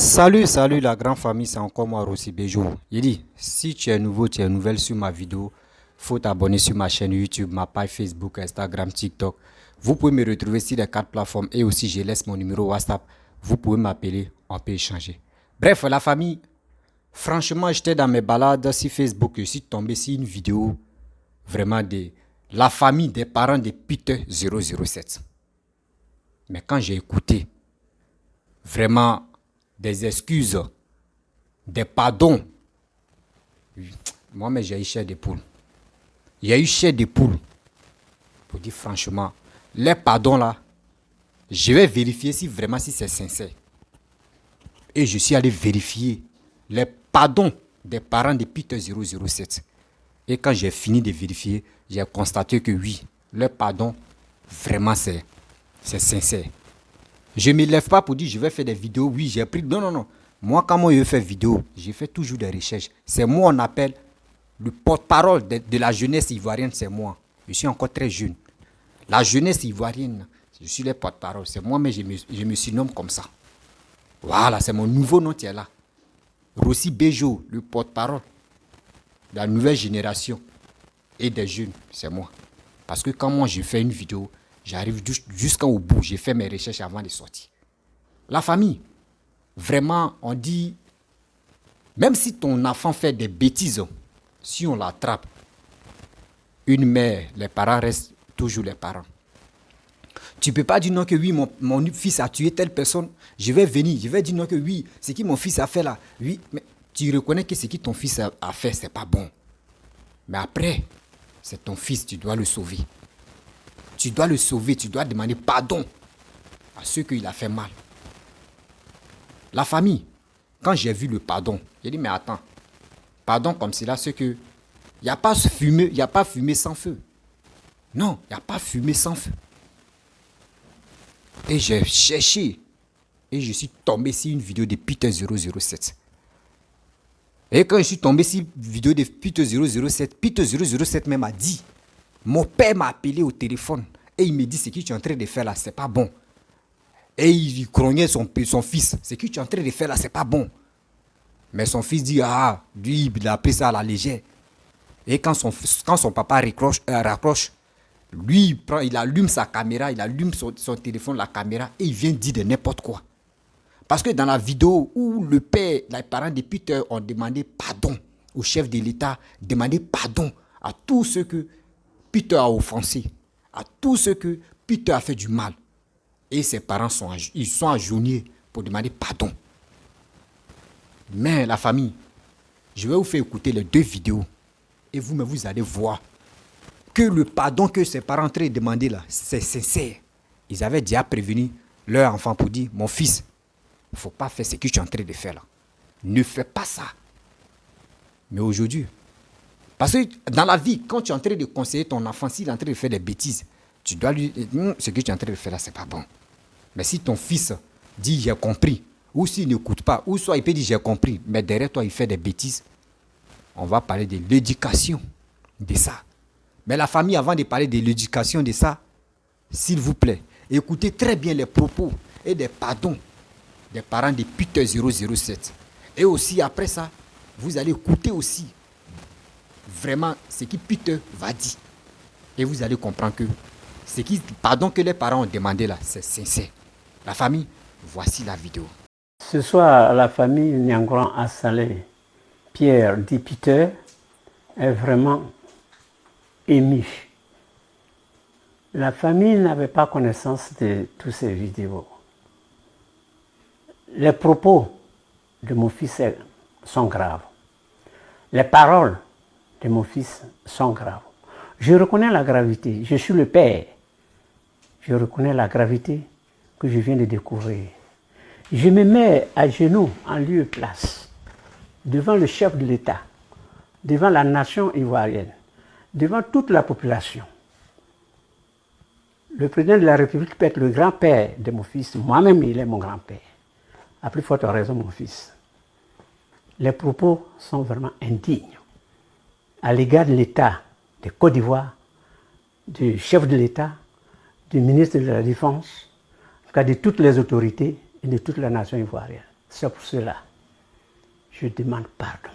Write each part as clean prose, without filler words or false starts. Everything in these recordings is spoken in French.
Salut la grande famille, c'est encore moi Rossi Bejo. Il dit, si tu es nouveau, tu es nouvelle sur ma vidéo, faut t'abonner sur ma chaîne YouTube, ma page Facebook, Instagram, TikTok. Vous pouvez me retrouver sur les 4 plateformes et aussi je laisse mon numéro WhatsApp. Vous pouvez m'appeler, on peut échanger. Bref, la famille, franchement, j'étais dans mes balades sur Facebook, je suis tombé sur une vidéo vraiment de la famille des parents de Peter 007. Mais quand j'ai écouté, vraiment des excuses, des pardons. Moi, mais j'ai eu chair de poule. Il y a eu chair de poule. Pour dire franchement, les pardons là, je vais vérifier si vraiment si c'est sincère. Et je suis allé vérifier les pardons des parents de Peter 007. Et quand j'ai fini de vérifier, j'ai constaté que oui, le pardon, vraiment c'est sincère. Je ne me lève pas pour dire je vais faire des vidéos. Oui, j'ai pris. Non. Moi, quand moi je fais vidéo, je fais toujours des recherches. C'est moi on appelle le porte-parole de la jeunesse ivoirienne, c'est moi. Je suis encore très jeune. La jeunesse ivoirienne, je suis le porte-parole. C'est moi, mais je me surnomme comme ça. Voilà, c'est mon nouveau nom qui est là. Rossi Bejo, le porte-parole de la nouvelle génération et des jeunes, c'est moi. Parce que quand moi je fais une vidéo, j'arrive jusqu'au bout. J'ai fait mes recherches avant de sortir. La famille, vraiment, on dit, même si ton enfant fait des bêtises, si on l'attrape, une mère, les parents restent toujours les parents. Tu ne peux pas dire non que oui, mon fils a tué telle personne, je vais venir, je vais dire non que oui, ce que mon fils a fait là, oui, mais tu reconnais que ce que ton fils a fait, c'est pas bon. Mais après, c'est ton fils, tu dois le sauver. Tu dois le sauver, tu dois demander pardon à ceux qu'il a fait mal. La famille, quand j'ai vu le pardon, j'ai dit mais attends, pardon comme cela, c'est que il n'y a pas fumée sans feu. Non, il n'y a pas fumée sans feu. Et j'ai cherché et je suis tombé sur une vidéo de Peter 007. Et quand je suis tombé sur une vidéo de Peter 007 même a dit, mon père m'a appelé au téléphone et il me dit ce que tu es en train de faire là, c'est pas bon. Et il grognait son fils, ce que tu es en train de faire là, c'est pas bon. Mais son fils dit, lui, il a pris ça à la légère. Et quand son papa raccroche, lui, il allume sa caméra, il allume son téléphone, la caméra, et il vient dire de n'importe quoi. Parce que dans la vidéo où le père, les parents de Peter ont demandé pardon au chef de l'État, demandé pardon à tous ceux que Peter a offensés, à tous ceux que Peter a fait du mal. Et ses parents sont agenouillés pour demander pardon. Mais la famille, je vais vous faire écouter les 2 vidéos. Et vous allez voir que le pardon que ses parents ont demandé là, c'est sincère. Ils avaient déjà prévenu leur enfant pour dire, mon fils, il ne faut pas faire ce que tu es en train de faire là. Ne fais pas ça. Mais aujourd'hui, parce que dans la vie, quand tu es en train de conseiller ton enfant, s'il est en train de faire des bêtises, tu dois lui dire, ce que tu es en train de faire là, c'est pas bon. Mais si ton fils dit, j'ai compris, ou s'il n'écoute pas, ou soit il peut dire, j'ai compris, mais derrière toi, il fait des bêtises, on va parler de l'éducation de ça. Mais la famille, avant de parler de l'éducation de ça, s'il vous plaît, écoutez très bien les propos et des pardons des parents de Peter 007. Et aussi, après ça, vous allez écouter aussi vraiment ce que Peter va dire. Et vous allez comprendre que pardon que les parents ont demandé là, c'est sincère. La famille, voici la vidéo. Ce soir, la famille Niangran a salé. Pierre dit Peter est vraiment ému. La famille n'avait pas connaissance de toutes ces vidéos. Les propos de mon fils sont graves. Les paroles de mon fils sont graves. Je reconnais la gravité. Je suis le père. Je reconnais la gravité que je viens de découvrir. Je me mets à genoux en lieu et place devant le chef de l'État, devant la nation ivoirienne, devant toute la population. Le président de la République peut être le grand-père de mon fils. Moi-même, il est mon grand-père. À plus forte raison, mon fils. Les propos sont vraiment indignes à l'égard de l'État de Côte d'Ivoire, du chef de l'État, du ministre de la Défense, en tout cas de toutes les autorités et de toute la nation ivoirienne. C'est pour cela, je demande pardon.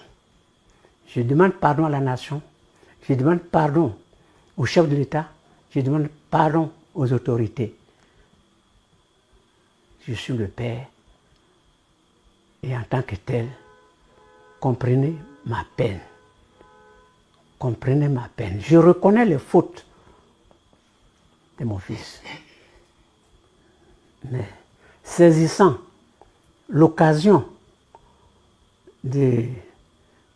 Je demande pardon à la nation, je demande pardon au chef de l'État, je demande pardon aux autorités. Je suis le père et en tant que tel, comprenez ma peine. Comprenez ma peine. Je reconnais les fautes de mon fils. Mais saisissant l'occasion de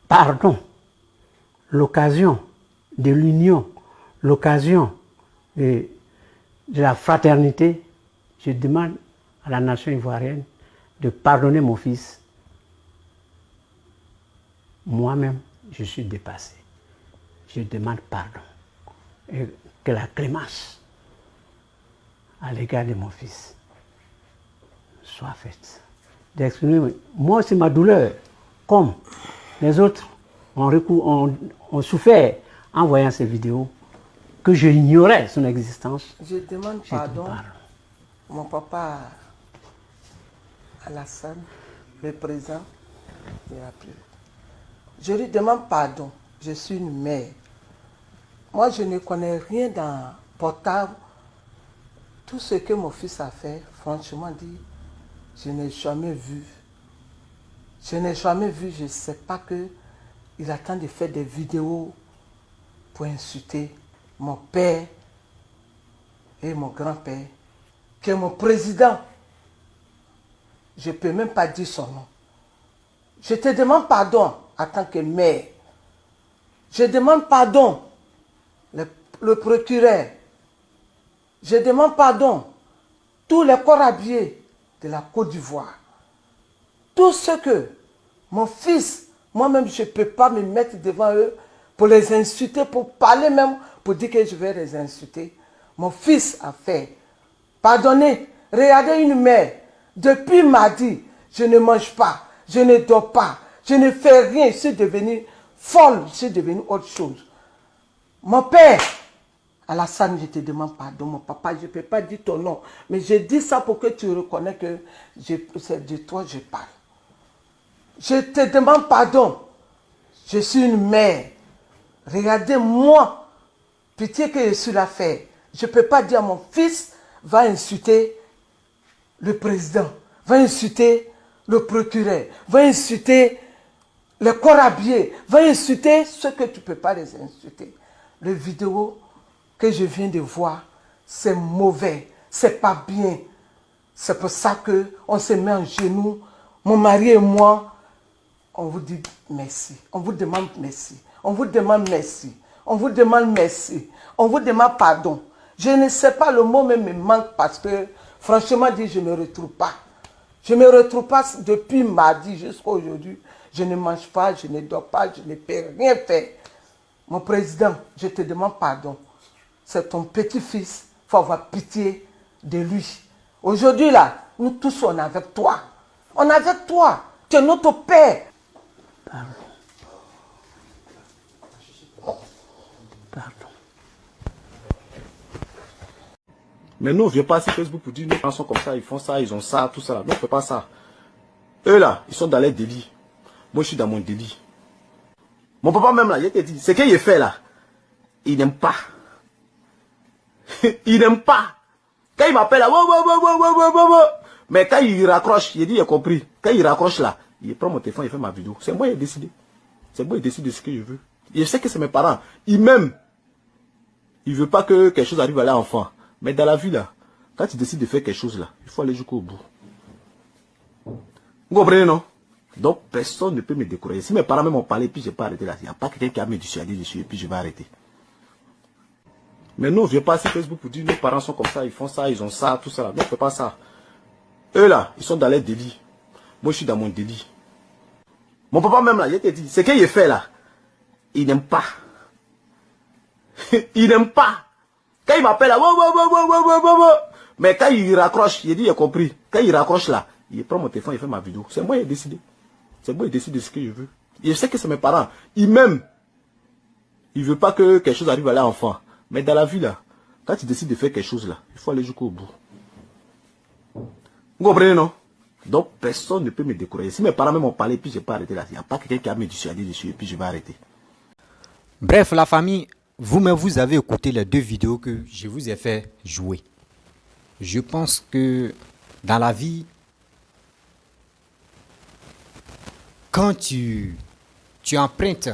pardon, l'occasion de l'union, l'occasion de la fraternité, je demande à la nation ivoirienne de pardonner mon fils. Moi-même, je suis dépassé. Je demande pardon. Et que la clémence à l'égard de mon fils soit faite. D'exprimer moi aussi ma douleur, comme les autres ont souffert en voyant ces vidéos, que je ignorais son existence. Je demande pardon à mon papa Alassane, le président de la République. Je lui demande pardon. Je suis une mère. Moi, je ne connais rien dans portable. Tout ce que mon fils a fait, franchement dit, je n'ai jamais vu. Je n'ai jamais vu, je ne sais pas qu'il attend de faire des vidéos pour insulter mon père et mon grand-père, qui est mon président. Je ne peux même pas dire son nom. Je te demande pardon en tant que mère. Je demande pardon le procureur. Je demande pardon tous les corps habillés de la Côte d'Ivoire. Tout ce que mon fils, moi-même, je ne peux pas me mettre devant eux pour les insulter, pour parler même, pour dire que je vais les insulter. Mon fils a fait. Pardonnez, regardez une mère. Depuis mardi, je ne mange pas, je ne dors pas, je ne fais rien. Je suis devenue folle, je suis devenue autre chose. Mon père, Alassane, je te demande pardon, mon papa, je ne peux pas dire ton nom, mais je dis ça pour que tu reconnais que c'est de toi que je parle. Je te demande pardon. Je suis une mère. Regardez-moi. Pitié que je suis là faire. Je ne peux pas dire à mon fils, va insulter le président, va insulter le procureur, va insulter les corps habillés, va insulter ceux que tu ne peux pas les insulter. Les vidéos que je viens de voir, c'est mauvais, c'est pas bien. C'est pour ça qu'on se met en genoux, mon mari et moi, on vous dit merci, on vous demande merci, on vous demande merci, on vous demande merci, on vous demande pardon. Je ne sais pas, le mot même me manque parce que, franchement dit, je ne me retrouve pas. Je ne me retrouve pas depuis mardi jusqu'à aujourd'hui. Je ne mange pas, je ne dors pas, je ne peux rien faire. Mon président, je te demande pardon. C'est ton petit-fils, il faut avoir pitié de lui. Aujourd'hui là, nous tous on est avec toi. On est avec toi. Tu es notre père. Pardon. Pardon. Mais nous, on ne vient pas sur Facebook pour dire, nos parents sont comme ça, ils font ça, ils ont ça, tout ça là. Non, on ne fait pas ça. Eux là, ils sont dans leur délit. Moi, je suis dans mon délit. Mon papa même là, il te dit, ce qu'il fait là, il n'aime pas. Il n'aime pas. Quand il m'appelle là, mais quand il raccroche, il dit, il a compris. Quand il raccroche là, il prend mon téléphone, il fait ma vidéo. C'est moi qui ai décidé. C'est moi qui décide de ce que je veux. Je sais que c'est mes parents. Ils m'aiment. Ils ne veulent pas que quelque chose arrive à l'enfant. Mais dans la vie là, quand tu décides de faire quelque chose là, il faut aller jusqu'au bout. Vous comprenez, non? Donc personne ne peut me décourager. Si mes parents m'ont parlé, puis je n'ai pas arrêté là. Il n'y a pas quelqu'un qui a me dissuadé dessus et puis je vais arrêter. Mais nous, on ne vient pas sur Facebook pour dire nos parents sont comme ça, ils font ça, ils ont ça, tout ça là. Non, on ne fait pas ça. Eux là, ils sont dans leur délit. Moi, je suis dans mon délit. Mon papa même là, il te dit, ce qu'il fait là, il n'aime pas. Il n'aime pas. Quand il m'appelle là, mais quand il raccroche, il dit, il a compris. Quand il raccroche là, il prend mon téléphone, il fait ma vidéo. C'est moi qui ai décidé. C'est moi qui décide de ce que je veux. Je sais que c'est mes parents. Ils m'aiment. Ils ne veulent pas que quelque chose arrive à l'enfant. Mais dans la vie là, quand tu décides de faire quelque chose là, il faut aller jusqu'au bout. Vous comprenez, non? Donc, personne ne peut me décourager. Si mes parents m'ont parlé, puis je n'ai pas arrêté là. Il n'y a pas quelqu'un qui a me dissuadé dessus, et puis je vais arrêter. Bref, la famille, vous-même, vous avez écouté les 2 vidéos que je vous ai fait jouer. Je pense que dans la vie, quand tu empruntes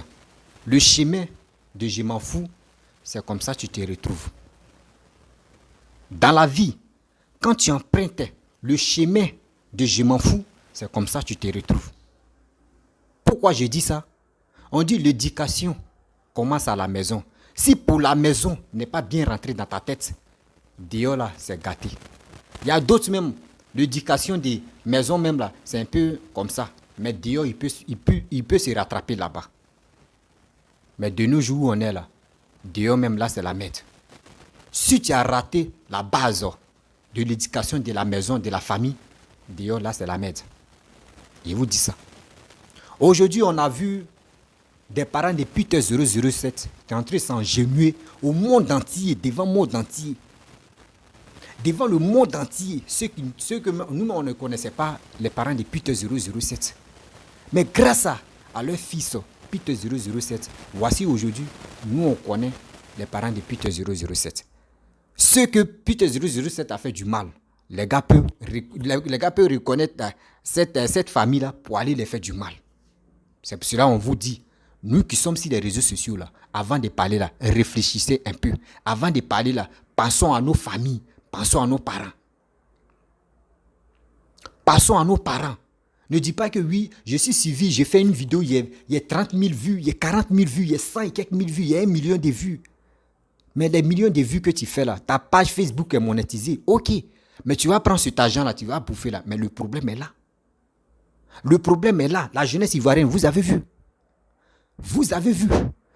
le chemin de je m'en fous, c'est comme ça que tu te retrouves. Dans la vie, quand tu empruntes le chemin de je m'en fous, c'est comme ça que tu te retrouves. Pourquoi je dis ça? On dit l'éducation commence à la maison. Si pour la maison n'est pas bien rentré dans ta tête, dehors là, c'est gâté. Il y a d'autres même, l'éducation des maisons même là, c'est un peu comme ça. Mais dehors, il peut se rattraper là-bas. Mais de nos jours où on est là, dehors même là, c'est la merde. Si tu as raté la base de l'éducation de la maison, de la famille, dehors là, c'est la merde. Je vous dis ça. Aujourd'hui, on a vu des parents de Peter 007 qui sont en train de s'engenouiller au monde entier, devant le monde entier. Devant le monde entier, ceux que nous, on ne connaissait pas, les parents de Peter 007. Mais grâce à leur fils, Peter 007, voici aujourd'hui, nous, on connaît les parents de Peter 007. Ce que Peter 007 a fait du mal, les gars peuvent reconnaître cette famille-là pour aller les faire du mal. C'est pour cela qu'on vous dit, nous qui sommes sur les réseaux sociaux, là, avant de parler, là, réfléchissez un peu. Avant de parler, là, pensons à nos familles, pensons à nos parents. Pensons à nos parents. Ne dis pas que oui, je suis suivi, j'ai fait une vidéo, il y a 30 000 vues, il y a 40 000 vues, il y a 100 et quelques mille vues, il y a 1 million de vues. Mais les millions de vues que tu fais là, ta page Facebook est monétisée, ok. Mais tu vas prendre cet argent là, tu vas bouffer là. Mais le problème est là. Le problème est là. La jeunesse ivoirienne, vous avez vu. Vous avez vu.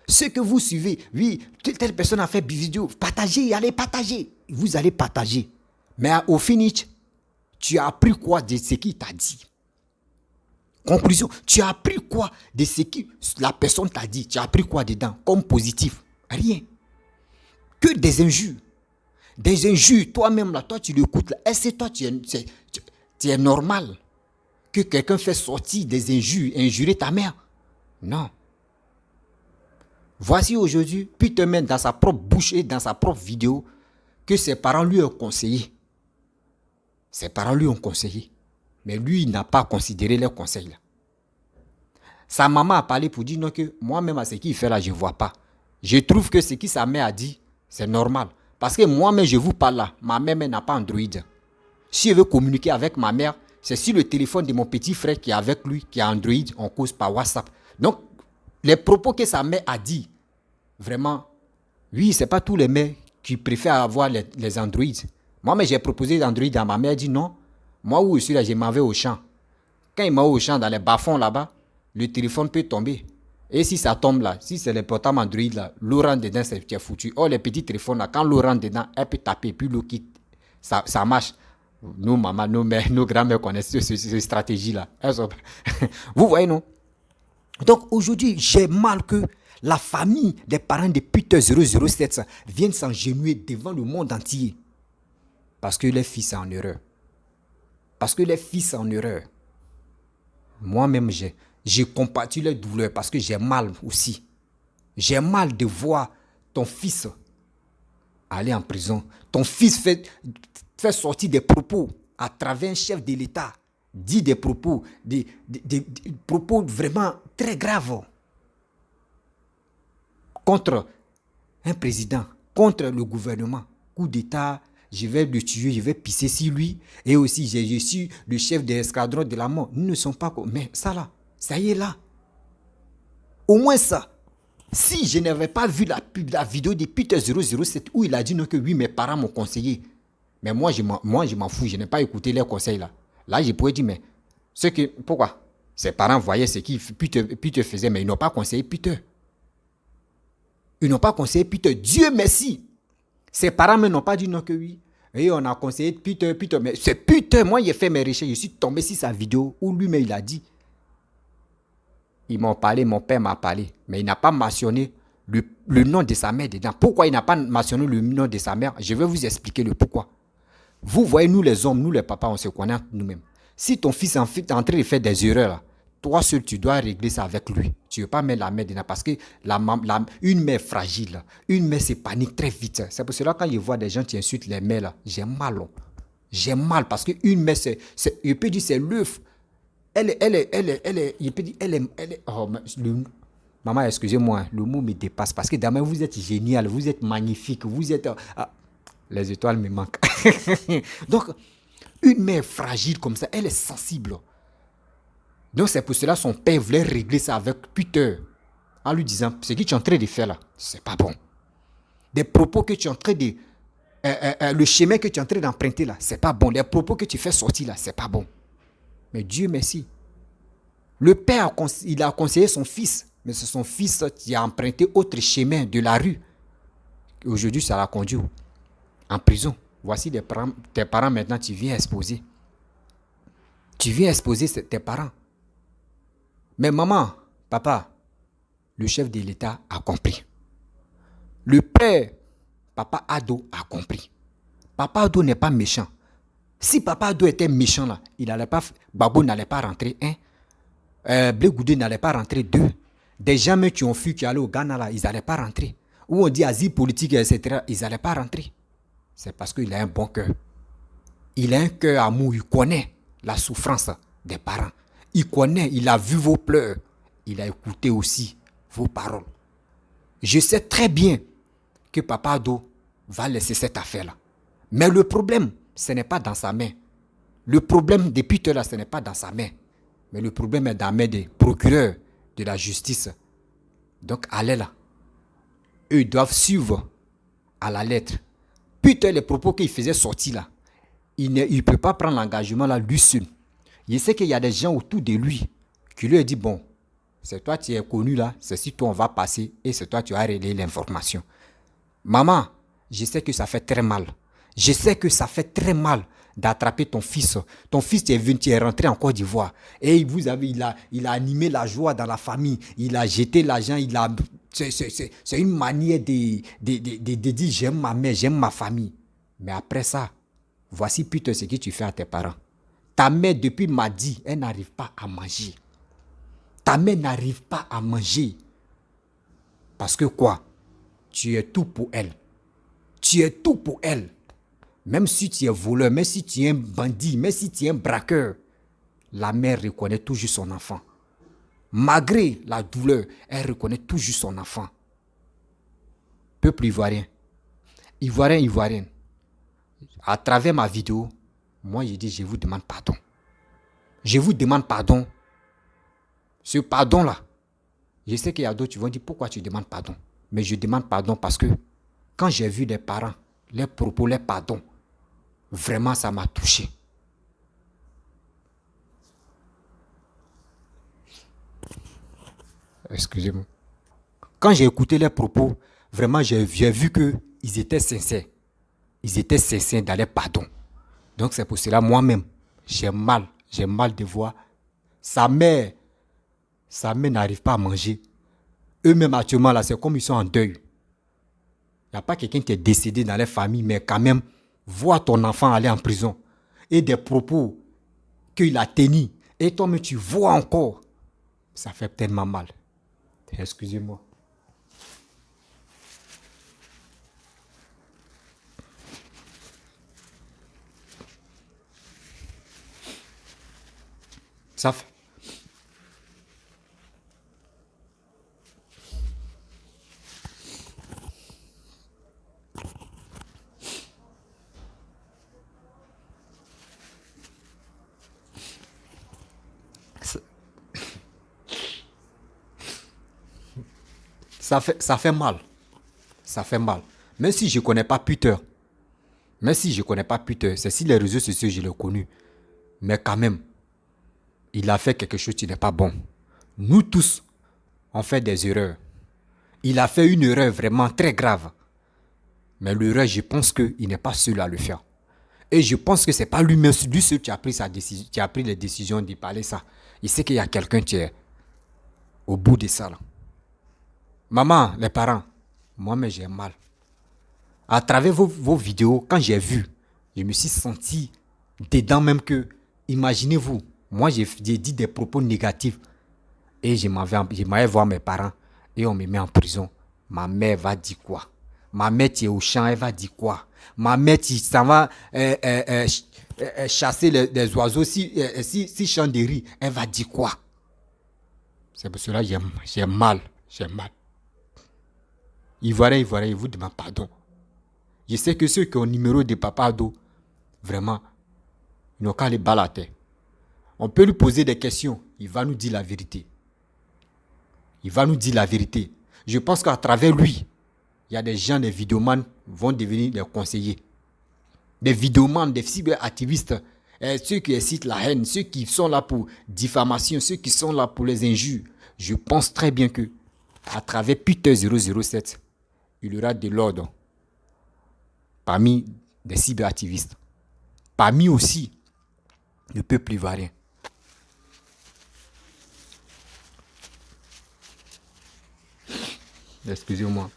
Ce que vous suivez, oui, telle personne a fait vidéo, partagez, allez partager. Vous allez partager. Mais au finish, tu as appris quoi de ce qu'il t'a dit? Conclusion, tu as appris quoi de ce que la personne t'a dit? Tu as appris quoi dedans comme positif? Rien. Que des injures. Des injures. Toi-même, là, toi, tu l'écoutes. Est-ce que toi, tu es normal que quelqu'un fait sortir des injures, injurer ta mère? Non. Voici aujourd'hui, Peter met dans sa propre bouche et dans sa propre vidéo que ses parents lui ont conseillé. Ses parents lui ont conseillé. Mais lui, il n'a pas considéré leurs conseils là. Sa maman a parlé pour dire non que moi-même à ce qu'il fait là, je ne vois pas. Je trouve que ce que sa mère a dit, c'est normal. Parce que moi-même, je vous parle là, ma mère n'a pas Android. Si je veux communiquer avec ma mère, c'est sur le téléphone de mon petit frère qui est avec lui, qui a Android, on cause par WhatsApp. Donc, les propos que sa mère a dit, vraiment, oui, ce n'est pas tous les mères qui préfèrent avoir les Android. Moi, j'ai proposé l'Android à ma mère, elle dit non. Moi, où je suis là, je m'en vais au champ. Quand il m'a au champ, dans les bas-fonds là-bas, le téléphone peut tomber. Et si ça tombe là, si c'est le portable Android là, l'eau rentre dedans, c'est foutu. Oh, les petits téléphones là, quand l'eau rentre dedans, elle peut taper, puis l'eau quitte. Ça marche. Nos mamans, nos mères, nos grands-mères connaissent cette stratégie-là. Vous voyez, non? Donc aujourd'hui, j'ai mal que la famille des parents de Peter 007 viennent s'engenouiller devant le monde entier. Parce que les fils sont en erreur. Parce que les fils sont en erreur. Moi-même, j'ai compatis leur douleur parce que j'ai mal aussi. J'ai mal de voir ton fils aller en prison. Ton fils fait sortir des propos à travers un chef de l'État. Dit des propos, des propos vraiment très graves contre un président, contre le gouvernement. Coup d'État, je vais le tuer, je vais pisser sur lui. Et aussi, je suis le chef de l'escadron de la mort. Nous ne sommes pas... Mais ça là, ça y est là. Au moins ça. Si je n'avais pas vu la vidéo de Peter 007 où il a dit non que oui, mes parents m'ont conseillé. Mais moi, je m'en fous, je n'ai pas écouté leurs conseils là. Là, je pourrais dire, mais pourquoi? Ses parents voyaient ce que Peter faisait, mais ils n'ont pas conseillé Peter. Ils n'ont pas conseillé Peter. Dieu merci. Ses parents ne n'ont pas dit non que oui. Et on a conseillé Peter. Mais c'est Peter. Moi, j'ai fait mes recherches. Je suis tombé sur sa vidéo où lui-même il a dit. Ils m'ont parlé, mon père m'a parlé. Mais il n'a pas mentionné le nom de sa mère dedans. Pourquoi il n'a pas mentionné le nom de sa mère? Je vais vous expliquer le pourquoi. Vous voyez, nous les hommes, nous les papas, on se connaît nous-mêmes. Si ton fils est en train de faire des erreurs, là, toi seul, tu dois régler ça avec lui. Tu ne veux pas mettre la mère dedans parce que une mère fragile, là, une mère se panique très vite. C'est pour cela que quand je vois des gens qui insultent les mères, là, j'ai mal. Oh. J'ai mal parce qu'une mère, je peux dire c'est l'œuf. Je peux dire, oh, maman, excusez-moi, le mot me dépasse parce que demain, vous êtes génial, vous êtes magnifique, vous êtes... les étoiles me manquent. Donc, une mère fragile comme ça, elle est sensible. Donc, c'est pour cela que son père voulait régler ça avec Peter en lui disant, ce que tu es en train de faire là, c'est pas bon. Des propos que tu es en train de... le chemin que tu es en train d'emprunter là, c'est pas bon. Les propos que tu fais sortir là, c'est pas bon. Mais Dieu merci. Le père, il a conseillé son fils, mais c'est son fils qui a emprunté autre chemin de la rue. Et aujourd'hui, ça l'a conduit en prison. Voici tes parents maintenant, tu viens exposer. Tu viens exposer tes parents. Mais maman, papa, le chef de l'État a compris. Le père, Papa Ado, a compris. Papa Ado n'est pas méchant. Si Papa Ado était méchant, là, Babo n'allait pas rentrer. Blé Goudé n'allait pas rentrer. 2. Des gens qui ont fui, qui allaient au Ghana, là, ils n'allaient pas rentrer. Ou on dit asile politique, etc., ils n'allaient pas rentrer. C'est parce qu'il a un bon cœur. Il a un cœur amour. Il connaît la souffrance des parents. Il connaît, il a vu vos pleurs. Il a écouté aussi vos paroles. Je sais très bien que Papa Ado va laisser cette affaire-là. Mais le problème, ce n'est pas dans sa main. Le problème des Peter là, ce n'est pas dans sa main. Mais le problème est dans la main des procureurs de la justice. Donc, allez là. Eux doivent suivre à la lettre. Peter, les propos qu'il faisait sortir là, il ne peut pas prendre l'engagement là lui seul. Il sait qu'il y a des gens autour de lui qui lui ont dit, bon, c'est toi qui es connu là, c'est si toi on va passer et c'est toi qui as relayé l'information. Maman, je sais que ça fait très mal. Je sais que ça fait très mal d'attraper ton fils. Ton fils tu es rentré en Côte d'Ivoire et il a animé la joie dans la famille. Il a jeté l'argent. C'est une manière de dire j'aime ma mère, j'aime ma famille. Mais après ça, voici plutôt ce que tu fais à tes parents. Ta mère depuis mardi, elle n'arrive pas à manger. Ta mère n'arrive pas à manger. Parce que quoi? Tu es tout pour elle. Tu es tout pour elle. Même si tu es voleur, même si tu es un bandit, même si tu es un braqueur, la mère reconnaît toujours son enfant. Malgré la douleur, elle reconnaît toujours son enfant. Peuple ivoirien, ivoirienne, à travers ma vidéo, moi je dis je vous demande pardon. Je vous demande pardon. Ce pardon-là, je sais qu'il y a d'autres qui vont dire pourquoi tu demandes pardon. Mais je demande pardon parce que quand j'ai vu des parents, les propos, les pardons, vraiment ça m'a touché. Excusez-moi. Quand j'ai écouté les propos, vraiment j'ai vu qu'ils étaient sincères. Ils étaient sincères dans les pardons. Donc c'est pour cela moi-même, j'ai mal de voir sa mère n'arrive pas à manger. Eux-mêmes actuellement là, c'est comme ils sont en deuil. Il n'y a pas quelqu'un qui est décédé dans les familles, mais quand même, voir ton enfant aller en prison et des propos qu'il a tenus, et toi-même tu vois encore, ça fait tellement mal. Excusez-moi. Ça fait... Ça fait mal. Ça fait mal. Même si je ne connais pas Peter. C'est si les réseaux sociaux, je l'ai connu. Mais quand même, il a fait quelque chose qui n'est pas bon. Nous tous, on fait des erreurs. Il a fait une erreur vraiment très grave. Mais l'erreur, je pense qu'il n'est pas seul à le faire. Et je pense que ce n'est pas lui-même, lui seul qui a pris les décisions de parler ça. Il sait qu'il y a quelqu'un qui est au bout de ça. Là. Maman, les parents, moi-même j'ai mal. À travers vos vidéos, quand j'ai vu, je me suis senti dedans même qu'il imaginez-vous, moi j'ai dit des propos négatifs et je m'avais voir mes parents et on me met en prison. Ma mère va dire quoi? Ma mère qui est au champ, elle va dire quoi? Ma mère qui s'en va chasser les oiseaux, si chante de riz, elle va dire quoi? C'est pour cela que j'ai mal. Ivoirien, il vous demande pardon. Je sais que ceux qui ont le numéro de Papa Ado, vraiment, ils n'ont qu'à les balles à terre. On peut lui poser des questions, il va nous dire la vérité. Je pense qu'à travers lui, il y a des gens, des vidéomans vont devenir des conseillers. Des vidéomans, des cyberactivistes, ceux qui incitent la haine, ceux qui sont là pour diffamation, ceux qui sont là pour les injures. Je pense très bien que à travers Peter 007, il y aura de l'ordre parmi des cyberactivistes, parmi aussi le peuple ivoirien. Excusez-moi.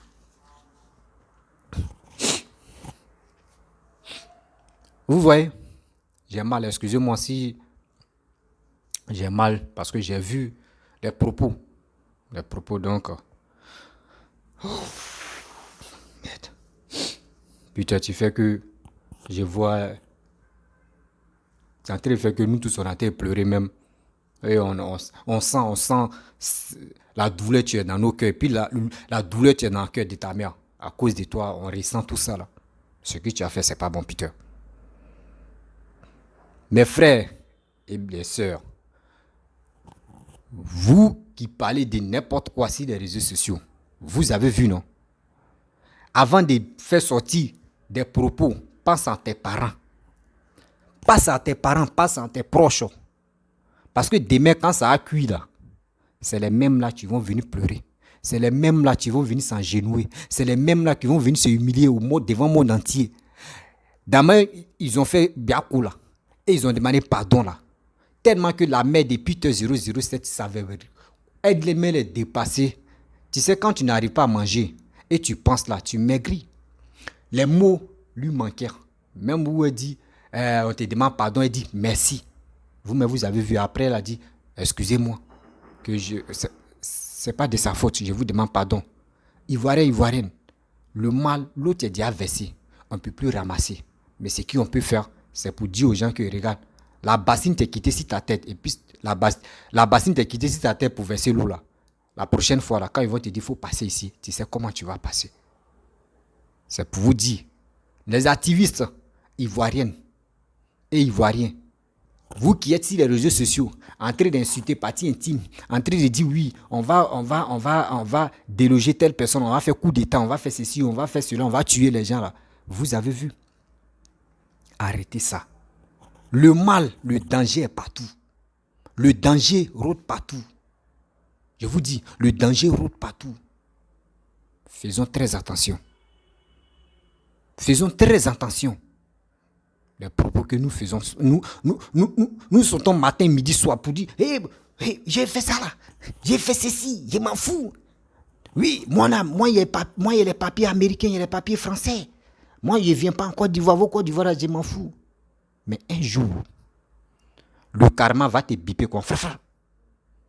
Vous voyez, j'ai mal, excusez-moi si j'ai mal parce que j'ai vu les propos donc. Merde. Putain, tu fais que je vois, c'est en train de faire que nous tous on a été pleurer même. Et on sent la douleur qui est dans nos cœurs. Et puis la douleur qui est dans le cœur de ta mère. À cause de toi, on ressent tout ça là. Ce que tu as fait, c'est pas bon, Peter. Mes frères et mes sœurs, vous qui parlez de n'importe quoi sur les réseaux sociaux, vous avez vu, non? Avant de faire sortir des propos, pense à tes parents. Pense à tes parents, pense à tes proches. Parce que demain, quand ça a cuit là, c'est les mêmes là qui vont venir pleurer. C'est les mêmes là qui vont venir s'engenouiller. C'est les mêmes là qui vont venir se humilier devant le monde entier. Demain, ils ont fait Biakou là. Et ils ont demandé pardon là. Tellement que la mère de Peter 007 savait. Elle les met les dépasser. Tu sais, quand tu n'arrives pas à manger et tu penses là, tu maigris. Les mots lui manquaient. Même où elle dit, on te demande pardon, elle dit merci. Vous-même, vous avez vu après, elle a dit, excusez-moi, que c'est pas de sa faute, je vous demande pardon. Ivoirien, Ivoirienne, le mal, l'autre est déjà versé. On ne peut plus ramasser. Mais ce qu'on peut faire, c'est pour dire aux gens que, regarde, la bassine t'est quittée sur ta tête. Et puis, la bassine t'est quittée sur ta tête pour verser l'eau là. La prochaine fois, là, quand ils vont te dire, il faut passer ici, tu sais comment tu vas passer. C'est pour vous dire, les activistes ivoiriennes et ivoiriens, vous qui êtes sur les réseaux sociaux, en train d'insulter partie intime, en train de dire oui, on va déloger telle personne, on va faire coup d'état, on va faire ceci, on va faire cela, on va tuer les gens là. Vous avez vu? Arrêtez ça. Le mal, le danger est partout. Le danger rôde partout. Je vous dis, le danger rôde partout. Faisons très attention. Faisons très attention. Les propos que nous faisons, nous sortons matin, midi, soir pour dire hey, j'ai fait ça là, j'ai fait ceci, je m'en fous. Oui, moi il y a les papiers américains, il y a les papiers français. Moi, je ne viens pas en Côte d'Ivoire, vos Côte d'Ivoire, je m'en fous. Mais un jour, le karma va te biper quoi.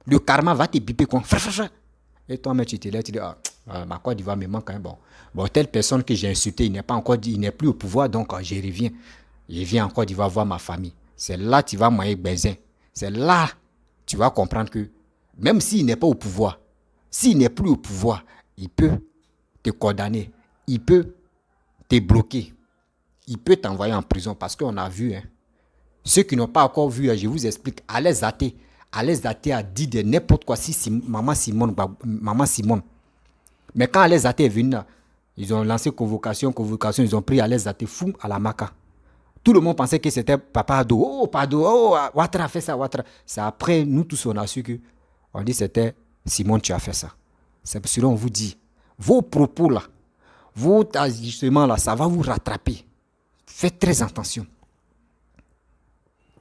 Le karma va te biper quoi. Et toi-même, tu te lèves, tu dis, ma Côte d'Ivoire me manque. Hein, bon, telle personne que j'ai insultée, il n'est plus au pouvoir, donc je reviens. Je viens en Côte d'Ivoire voir ma famille. C'est là que tu vas manger baiser. C'est là que tu vas comprendre que même s'il n'est pas au pouvoir, s'il n'est plus au pouvoir, il peut te condamner. Il peut te bloquer. Il peut t'envoyer en prison parce qu'on a vu. Hein, ceux qui n'ont pas encore vu, je vous explique. Alain Zaté a dit de n'importe quoi si maman Simone. Mais quand Alain Zaté est venu là, ils ont lancé convocation, ils ont pris Alain Zaté fou à la maca. Tout le monde pensait que c'était Papa Ado. Oh, Ouattara a fait ça, Ouattara. C'est après, nous tous, on a su que, on dit c'était Simone, tu as fait ça. C'est pour cela qu'on vous dit, vos propos là, vos agissements là, ça va vous rattraper. Faites très attention.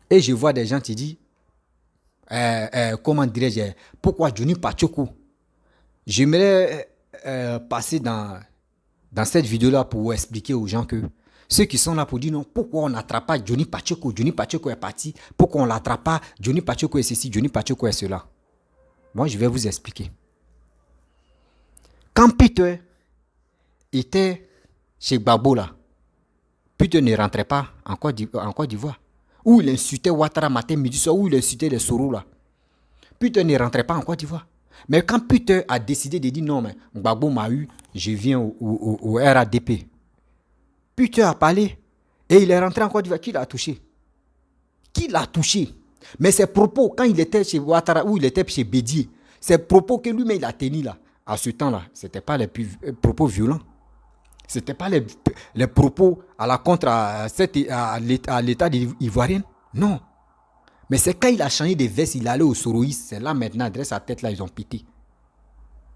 Et je vois des gens qui disent, comment dirais-je, pourquoi Johnny Pachoko? J'aimerais passer dans cette vidéo là pour expliquer aux gens que Ceux qui sont là pour dire non, pourquoi on n'attrape pas Johnny Pacheco? Johnny Pacheco est parti. Pourquoi on ne l'attrape pas? Johnny Pacheco est ceci, Johnny Pacheco est cela. Moi, je vais vous expliquer. Quand Peter était chez Gbagbo là, Peter ne rentrait pas en Côte d'Ivoire. Où il insultait Ouattara matin, midi, soir, où il insultait les Soro là. Peter ne rentrait pas en Côte d'Ivoire. Mais quand Peter a décidé de dire non, mais Gbagbo m'a eu, je viens au RADP. Peter a parlé et il est rentré en Côte d'Ivoire. Qui l'a touché? Qui l'a touché? Mais ses propos, quand il était chez Ouattara ou il était chez Bédier, ses propos que lui-même il a tenus là, à ce temps-là, ce n'étaient pas les propos violents. Ce n'étaient pas les propos à la contre à l'État ivoirien. Non. Mais c'est quand il a changé de veste, il allait au Soroïs, c'est là maintenant, adresse sa tête là, ils ont pété.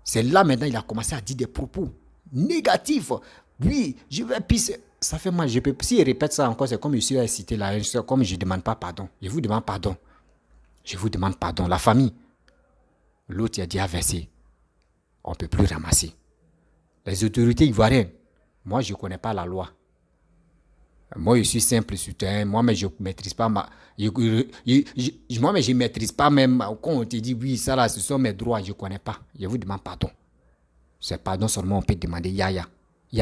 C'est là maintenant, il a commencé à dire des propos négatifs. Oui, je vais pisser. Ça fait mal. S'il répète ça encore, c'est comme je suis cité là, comme je ne demande pas pardon. Je vous demande pardon. Je vous demande pardon. La famille, l'autre a dit à verser. On ne peut plus ramasser. Les autorités ivoiriennes, moi je ne connais pas la loi. Moi je suis simple sur terrain. Moi mais je ne maîtrise pas moi mais je maîtrise pas même quand on te dit oui ça là ce sont mes droits, je ne connais pas. Je vous demande pardon. C'est pardon seulement on peut demander Yaya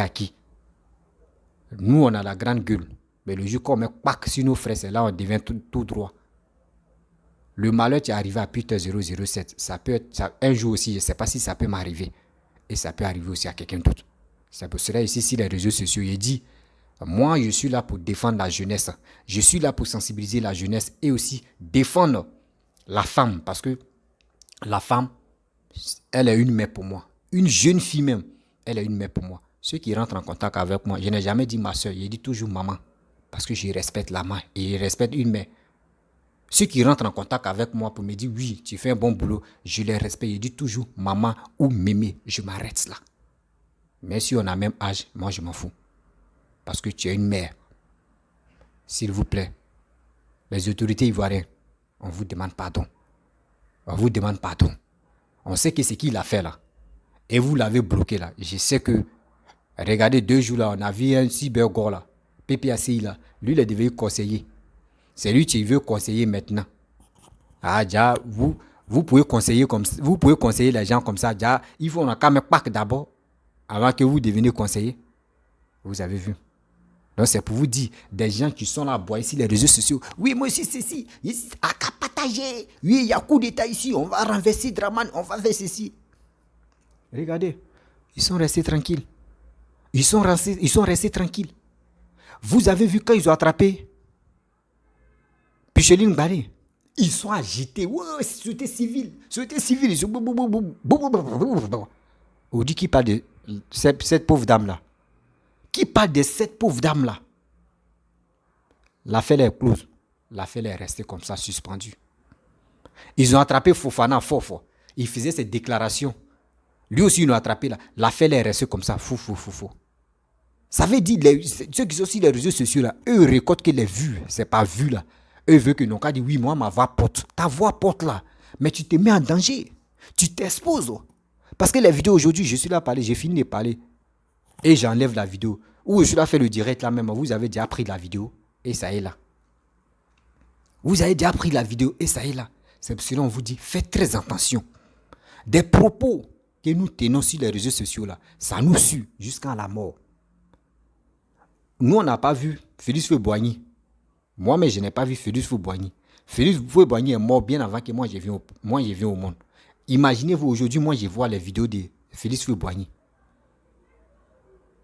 qui. Nous on a la grande gueule. Mais le jour qu'on met pack sur nos frères, c'est là on devient tout droit. Le malheur qui est arrivé à Peter 007, ça peut être un jour aussi, je ne sais pas si ça peut m'arriver. Et ça peut arriver aussi à quelqu'un d'autre. C'est pour cela ici, si les réseaux sociaux, il dit, moi je suis là pour défendre la jeunesse. Je suis là pour sensibiliser la jeunesse et aussi défendre la femme. Parce que la femme, elle est une mère pour moi. Une jeune fille même, elle est une mère pour moi. Ceux qui rentrent en contact avec moi, je n'ai jamais dit ma soeur, je dis toujours maman. Parce que je respecte la main et je respecte une mère. Ceux qui rentrent en contact avec moi pour me dire oui, tu fais un bon boulot, je les respecte. Je dis toujours maman ou mémé, je m'arrête là. Mais si on a le même âge, moi je m'en fous. Parce que tu es une mère. S'il vous plaît, les autorités ivoiriennes, on vous demande pardon. On vous demande pardon. On sait que c'est qui l'a fait là. Et vous l'avez bloqué là. Je sais que, regardez 2 jours là, on a vu un cybergore là, PPACI là, lui il est devenu conseiller. C'est lui qui veut conseiller maintenant. Ah, déjà, vous pouvez conseiller les gens comme ça. Déjà, il faut qu'on même pas d'abord avant que vous deveniez conseiller. Vous avez vu. Donc, c'est pour vous dire, des gens qui sont là à boire ici les réseaux sociaux. Oui, moi aussi, c'est ici. Ici, à partager. Oui, il y a coup d'état ici. On va renverser Draman. On va faire ceci. Regardez. Ils sont restés tranquilles. Ils sont restés tranquilles. Vous avez vu quand ils ont attrapé Picheline Balé, ils sont agités. Ouais, société civile. Société civile. On dit qui parle de cette pauvre dame-là. Qui parle de cette pauvre dame-là? L'affaire est close. L'affaire est restée comme ça, suspendue. Ils ont attrapé Fofana fort. Il faisait ses déclarations. Lui aussi, ils l'ont attrapé là. L'affaire est restée comme ça, fou. Ça veut dire, ceux qui sont sur les réseaux sociaux là, eux récoltent que les vues. C'est pas vues là. Eux veulent que non, qu'à dire oui, moi, ma voix porte. Ta voix porte là. Mais tu te mets en danger. Tu t'exposes. Parce que les vidéos aujourd'hui, je suis là à parler, j'ai fini de parler. Et j'enlève la vidéo. Ou je suis là à faire le direct là même. Vous avez déjà pris la vidéo. Et ça est là. Vous avez déjà pris la vidéo. Et ça est là. C'est pour cela qu'on vous dit, faites très attention. Des propos que nous tenons sur les réseaux sociaux là, ça nous suit jusqu'à la mort. Nous, on n'a pas vu Félix Houphouët-Boigny. Moi, mais je n'ai pas vu Félix Houphouët-Boigny. Félix Houphouët-Boigny est mort bien avant que moi je vienne au monde. Imaginez-vous aujourd'hui, moi je vois les vidéos de Félix Houphouët-Boigny.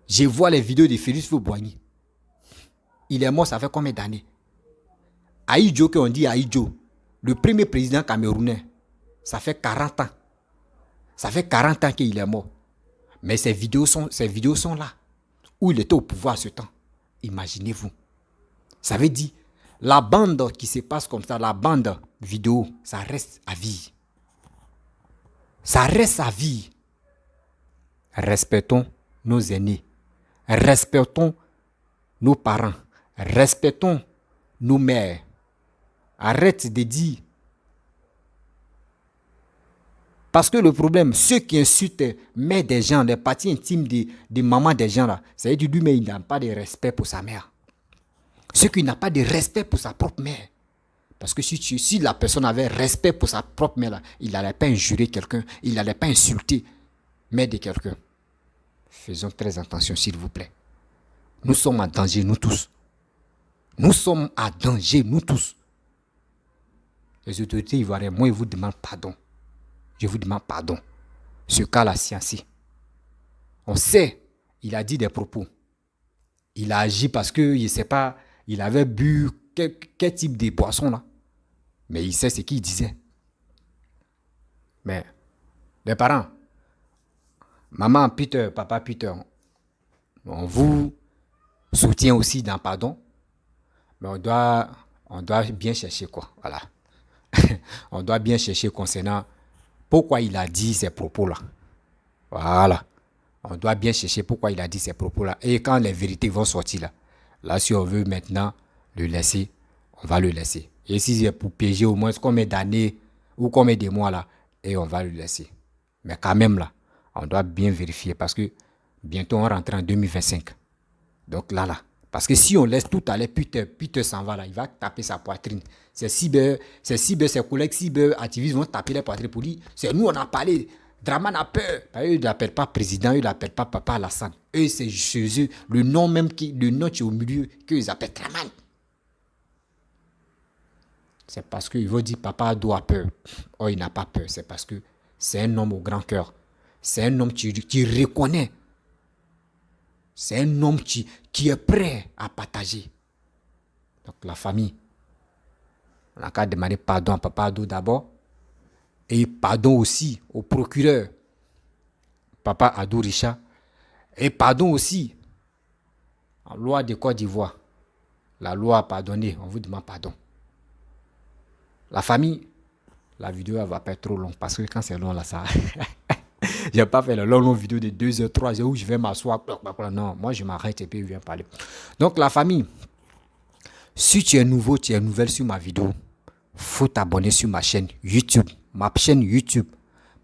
Je vois les vidéos de Félix Houphouët-Boigny. Il est mort, ça fait combien d'années? Ahidjo, qu'on dit Ahidjo, le premier président camerounais, ça fait 40 ans. Ça fait 40 ans qu'il est mort. Mais ces vidéos sont là, où il était au pouvoir à ce temps. Imaginez-vous. Ça veut dire, la bande qui se passe comme ça, la bande vidéo, ça reste à vie. Ça reste à vie. Respectons nos aînés. Respectons nos parents. Respectons nos mères. Arrête de dire Parce que le problème, ceux qui insultent les mères des gens, les parties intimes des mamans des gens, là, ça veut dire lui-même, il n'a pas de respect pour sa mère. Ceux qui n'ont pas de respect pour sa propre mère. Parce que si la personne avait respect pour sa propre mère, là, il n'allait pas injurer quelqu'un, il n'allait pas insulter mère de quelqu'un. Faisons très attention, s'il vous plaît. Nous sommes en danger, nous tous. Nous sommes en danger, nous tous. Les autorités ivoiriennes, moi, je vous demande pardon. Je vous demande pardon. Ce cas-là, c'est ainsi. On sait, il a dit des propos. Il a agi parce que, je ne sais pas, il avait bu quel type de boisson là. Mais il sait ce qu'il disait. Mais, les parents, maman Peter, papa Peter, on vous soutient aussi dans pardon. Mais on doit bien chercher quoi. Voilà. On doit bien chercher concernant pourquoi il a dit ces propos-là. Voilà. On doit bien chercher pourquoi il a dit ces propos-là. Et quand les vérités vont sortir là, si on veut maintenant le laisser, on va le laisser. Et si c'est pour piéger au moins combien d'années ou combien de mois là, et on va le laisser. Mais quand même là, on doit bien vérifier parce que bientôt on rentre en 2025. Donc là. Parce que si on laisse tout aller, Peter s'en va là, il va taper sa poitrine. Ses collègues cyber-activistes vont taper la poitrine pour dire, c'est nous on a parlé. Draman a peur. Eux, ils ne l'appellent pas président, ils ne l'appellent pas papa Alassane. Eux, c'est chez eux, le nom qui est au milieu, qu'ils appellent Draman. C'est parce qu'ils vont dire papa Ado a peur. Oh, il n'a pas peur. C'est parce que c'est un homme au grand cœur. C'est un homme qui reconnaît. C'est un homme qui est prêt à partager. Donc la famille, on a qu'à demander pardon à papa Ado d'abord. Et pardon aussi au procureur, papa Ado Richard. Et pardon aussi en loi de Côte d'Ivoire. La loi a pardonné, on vous demande pardon. La famille, la vidéo elle va pas être trop longue parce que quand c'est long là, ça... Je n'ai pas fait la longue vidéo de 2 heures, 3 heures où je vais m'asseoir. Non, moi je m'arrête et puis je viens parler. Donc la famille, si tu es nouveau, tu es nouvelle sur ma vidéo, faut t'abonner sur ma chaîne YouTube. Ma chaîne YouTube,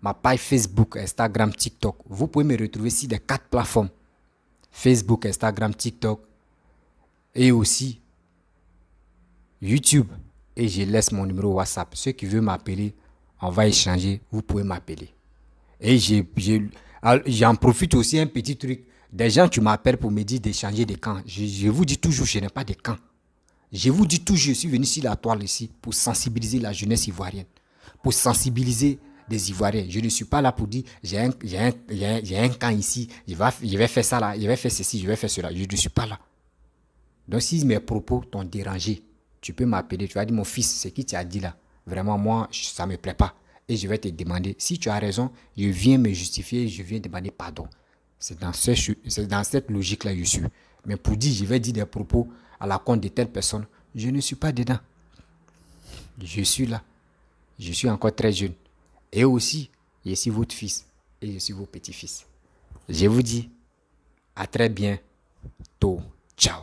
ma page Facebook, Instagram, TikTok. Vous pouvez me retrouver sur les 4 plateformes. Facebook, Instagram, TikTok et aussi YouTube. Et je laisse mon numéro WhatsApp. Ceux qui veulent m'appeler, on va échanger. Vous pouvez m'appeler. Et j'en profite aussi un petit truc. Des gens qui m'appellent pour me dire d'échanger des camps. Je vous dis toujours, je n'ai pas de camp. Je vous dis toujours, je suis venu sur la toile ici pour sensibiliser la jeunesse ivoirienne. Pour sensibiliser des Ivoiriens. Je ne suis pas là pour dire, j'ai un camp ici, je vais faire ça là, je vais faire ceci, je vais faire cela. Je ne suis pas là. Donc si mes propos t'ont dérangé, tu peux m'appeler, tu vas dire, mon fils, ce qui tu as dit là, vraiment moi, ça ne me plaît pas. Et je vais te demander, si tu as raison, je viens me justifier, je viens demander pardon. C'est dans cette logique-là que je suis. Mais pour dire, je vais dire des propos à la compte de telle personne, je ne suis pas dedans. Je suis là. Je suis encore très jeune. Et aussi, je suis votre fils et je suis vos petits-fils. Je vous dis à très bientôt. Ciao.